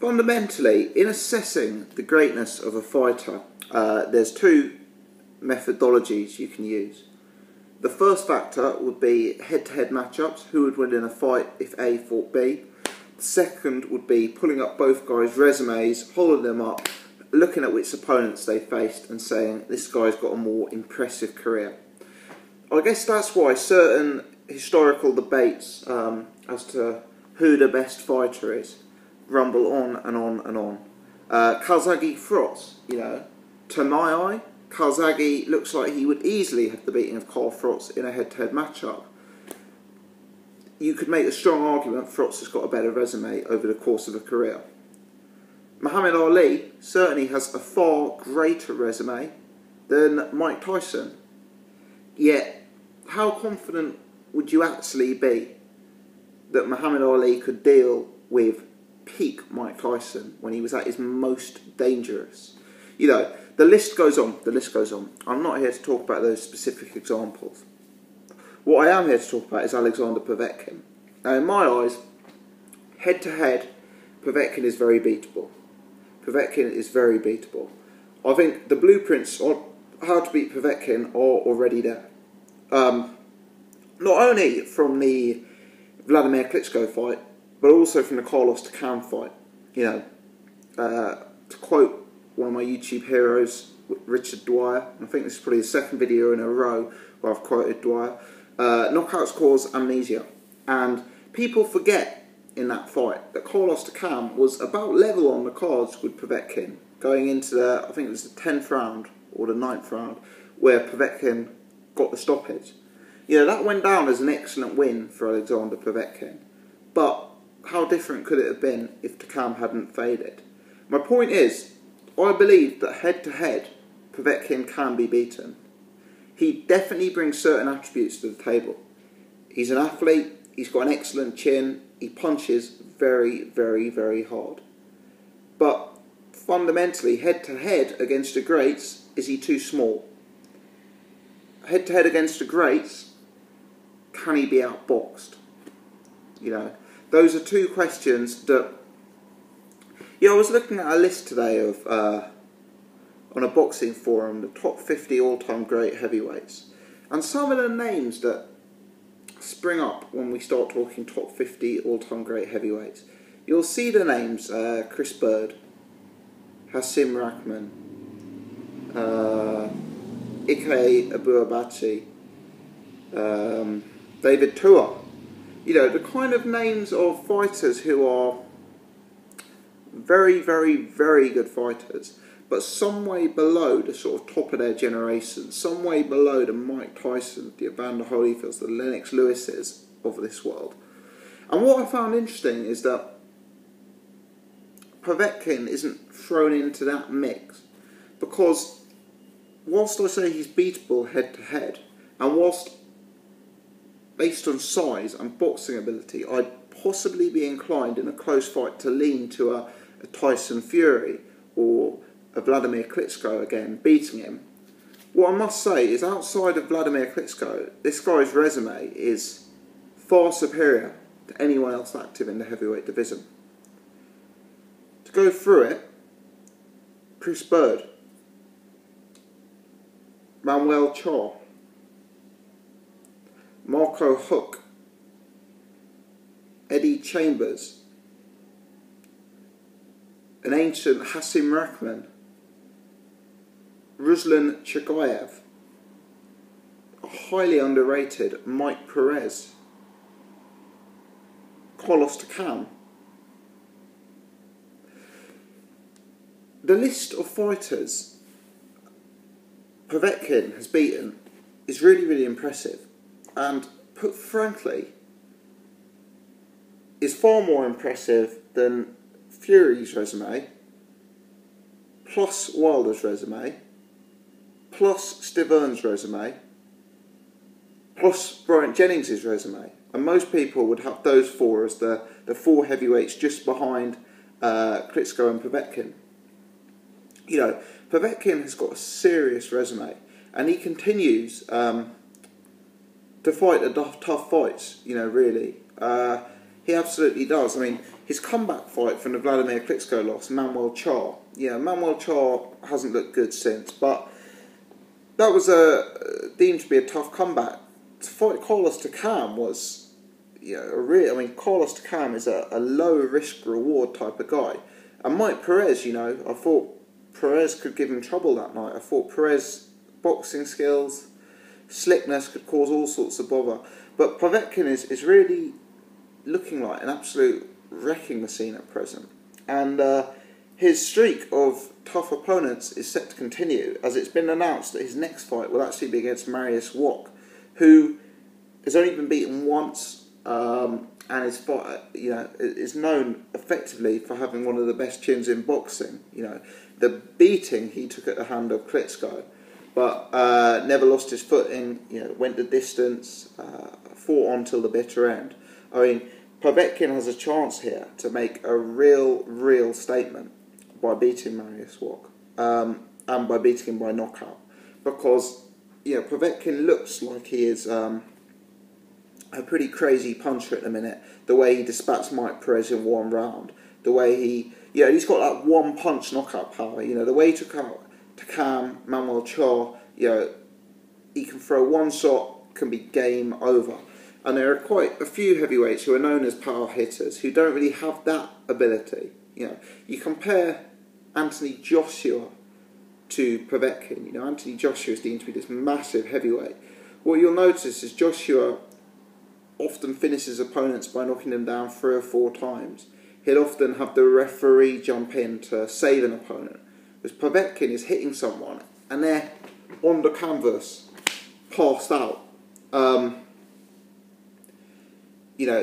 Fundamentally, in assessing the greatness of a fighter, there's two methodologies you can use. The first factor would be head-to-head matchups, who would win in a fight if A fought B. The second would be pulling up both guys' resumes, holding them up, looking at which opponents they faced and saying, this guy's got a more impressive career. I guess that's why certain historical debates as to who the best fighter is rumble on and on and on. Calzaghe Frost, to my eye, Calzaghe looks like he would easily have the beating of Carl Frost in a head-to-head matchup. You could make a strong argument Frost has got a better resume over the course of a career. Muhammad Ali certainly has a far greater resume than Mike Tyson. Yet, how confident would you actually be that Muhammad Ali could deal with peak Mike Tyson when he was at his most dangerous? The list goes on, I'm not here to talk about those specific examples. What I am here to talk about is Alexander Povetkin. Now, in my eyes, head-to-head, Povetkin is very beatable. I think the blueprints on how to beat Povetkin are already there. Not only from the Vladimir Klitschko fight, but also from the Carlos Takam fight. To quote one of my YouTube heroes, Richard Dwyer, I think this is probably the second video in a row where I've quoted Dwyer, knockouts cause amnesia. And people forget in that fight that Carlos Takam was about level on the cards with Povetkin, going into I think it was the 10th round or the 9th round, where Povetkin got the stoppage. That went down as an excellent win for Alexander Povetkin. But how different could it have been if Takam hadn't faded? My point is, I believe that head-to-head, Povetkin can be beaten. He definitely brings certain attributes to the table. He's an athlete, he's got an excellent chin, he punches very, very, very hard. But fundamentally, head-to-head against the greats, is he too small? Head-to-head against the greats, can he be outboxed? Those are two questions that... I was looking at a list today of, on a boxing forum, the top 50 all-time great heavyweights. And some of the names that spring up when we start talking top 50 all-time great heavyweights, you'll see the names Chris Bird, Hasim Rahman, Ike Abuabachi, David Tua. The kind of names of fighters who are very, very, very good fighters, but some way below the sort of top of their generation, some way below the Mike Tyson, the Evander Holyfields, the Lennox Lewises of this world. And what I found interesting is that Povetkin isn't thrown into that mix, because whilst I say he's beatable head-to-head, and whilst based on size and boxing ability, I'd possibly be inclined in a close fight to lean to a Tyson Fury or a Vladimir Klitschko again, beating him. What I must say is, outside of Vladimir Klitschko, this guy's resume is far superior to anyone else active in the heavyweight division. To go through it, Chris Bird, Manuel Char, Marco Huck, Eddie Chambers, an ancient Hasim Rahman, Ruslan Chagayev, a highly underrated Mike Perez, Carlos Takam. The list of fighters Povetkin has beaten is really, really impressive, and put frankly, is far more impressive than Fury's resume, plus Wilder's resume, plus Stivern's resume, plus Bryant Jennings' resume. And most people would have those four as the four heavyweights just behind Klitschko and Povetkin. Povetkin has got a serious resume, and he continues to fight the tough fights, really. He absolutely does. I mean, his comeback fight from the Vladimir Klitschko loss, Manuel Char. Yeah, Manuel Char hasn't looked good since, but that was deemed to be a tough comeback. To fight Carlos Takam was, Carlos Takam is a low risk reward type of guy. And Mike Perez, I thought Perez could give him trouble that night. I thought Perez boxing skills, slickness could cause all sorts of bother. But Povetkin is really looking like an absolute wrecking machine at present. And his streak of tough opponents is set to continue, as it's been announced that his next fight will actually be against Mariusz Wach, who has only been beaten once, and is known effectively for having one of the best chins in boxing. The beating he took at the hand of Klitschko, but never lost his footing. Went the distance, fought on till the bitter end. I mean, Povetkin has a chance here to make a real statement by beating Mariusz Wach, and by beating him by knockout, because Povetkin looks like he is a pretty crazy puncher at the minute. The way he dispatched Mike Perez in one round, the way he's got that one punch knockout power. The way he took out Takam, Manuel Char, he can throw one shot, can be game over. And there are quite a few heavyweights who are known as power hitters who don't really have that ability. You compare Anthony Joshua to Povetkin. Anthony Joshua is deemed to be this massive heavyweight. What you'll notice is Joshua often finishes opponents by knocking them down 3 or 4 times. He'll often have the referee jump in to save an opponent. Whereas Povetkin is hitting someone and they're on the canvas, passed out.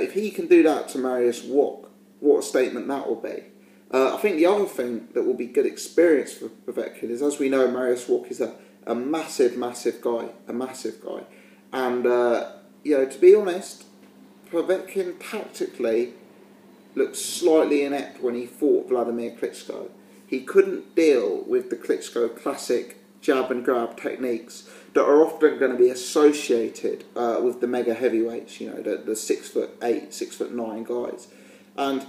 If he can do that to Mariusz Wach, what a statement that will be. I think the other thing that will be good experience for Povetkin is, as we know, Mariusz Wach is a massive guy, and to be honest, Povetkin tactically looked slightly inept when he fought Vladimir Klitschko. He couldn't deal with the Klitschko classic jab and grab techniques that are often going to be associated with the mega heavyweights, the 6'8", 6'9" guys. And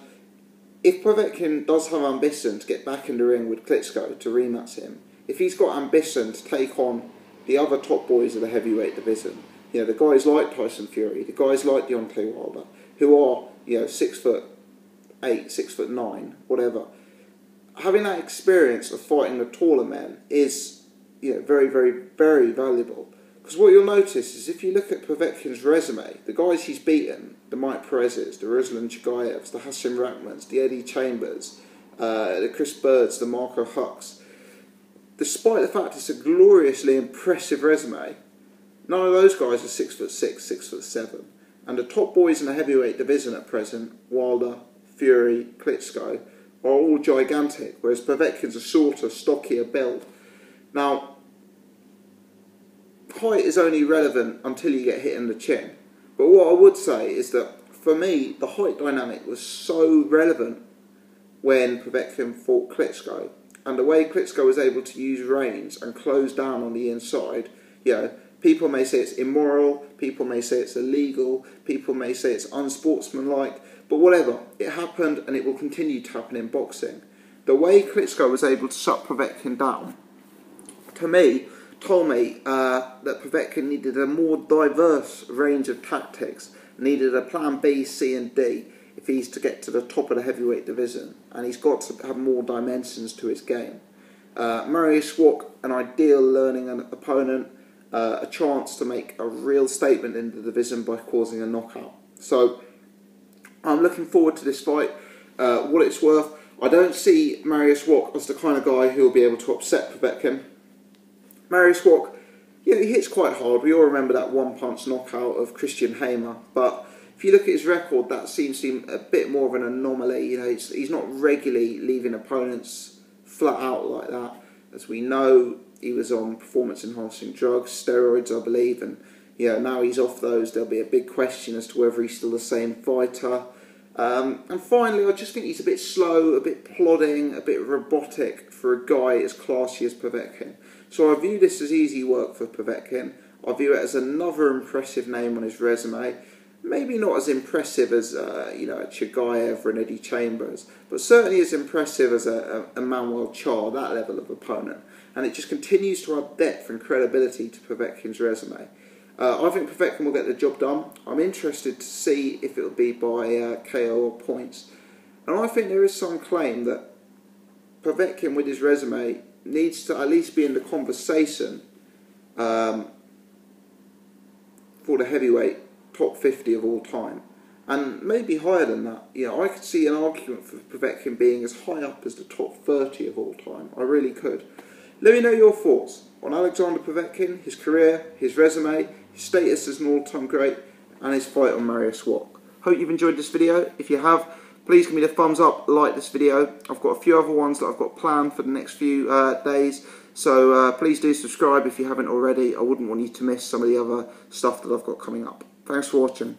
if Povetkin does have ambition to get back in the ring with Klitschko to rematch him, if he's got ambition to take on the other top boys of the heavyweight division, the guys like Tyson Fury, the guys like Deontay Wilder, who are 6'8", 6'9", whatever, having that experience of fighting the taller men is very valuable. Because what you'll notice is, if you look at Povetkin's resume, the guys he's beaten, the Mike Perez's, the Ruslan Chagayevs, the Hashim Rahmans, the Eddie Chambers, the Chris Birds, the Marco Hucks, despite the fact it's a gloriously impressive resume, none of those guys are 6'6", 6'7". And the top boys in the heavyweight division at present, Wilder, Fury, Klitschko, are all gigantic, whereas Povetkin's a shorter, stockier build. Now, height is only relevant until you get hit in the chin. But what I would say is that, for me, the height dynamic was so relevant when Povetkin fought Klitschko. And the way Klitschko was able to use range and close down on the inside, people may say it's immoral, people may say it's illegal, people may say it's unsportsmanlike, but whatever, it happened and it will continue to happen in boxing. The way Klitschko was able to shut Povetkin down, to me, told me that Povetkin needed a more diverse range of tactics, needed a plan B, C and D if he's to get to the top of the heavyweight division, and he's got to have more dimensions to his game. Mariusz Wach, an ideal learning opponent, a chance to make a real statement in the division by causing a knockout. So I'm looking forward to this fight. What it's worth, I don't see Mariusz Wach as the kind of guy who will be able to upset Povetkin. Mariusz Wach, he hits quite hard. We all remember that one-punch knockout of Christian Hamer. But if you look at his record, that seems to be a bit more of an anomaly. He's not regularly leaving opponents flat out like that. As we know, he was on performance-enhancing drugs, steroids, I believe, and now he's off those. There'll be a big question as to whether he's still the same fighter. And finally, I just think he's a bit slow, a bit plodding, a bit robotic for a guy as classy as Povetkin. So I view this as easy work for Povetkin. I view it as another impressive name on his resume. maybe not as impressive as you know, a Chigayev or an Eddie Chambers, but certainly as impressive as a Manuel Char, that level of opponent. And it just continues to add depth and credibility to Povetkin's resume. I think Povetkin will get the job done. I'm interested to see if it will be by KO or points. And I think there is some claim that Povetkin, with his resume, needs to at least be in the conversation for the heavyweight top 50 of all time. And maybe higher than that. You know, I could see an argument for Povetkin being as high up as the top 30 of all time. I really could. Let me know your thoughts on Alexander Povetkin, his career, his resume, his status as an all-time great, and his fight on Mariusz Wach. Hope you've enjoyed this video. If you have, please give me the thumbs up, like this video. I've got a few other ones that I've got planned for the next few days, so please do subscribe if you haven't already. I wouldn't want you to miss some of the other stuff that I've got coming up. Thanks for watching.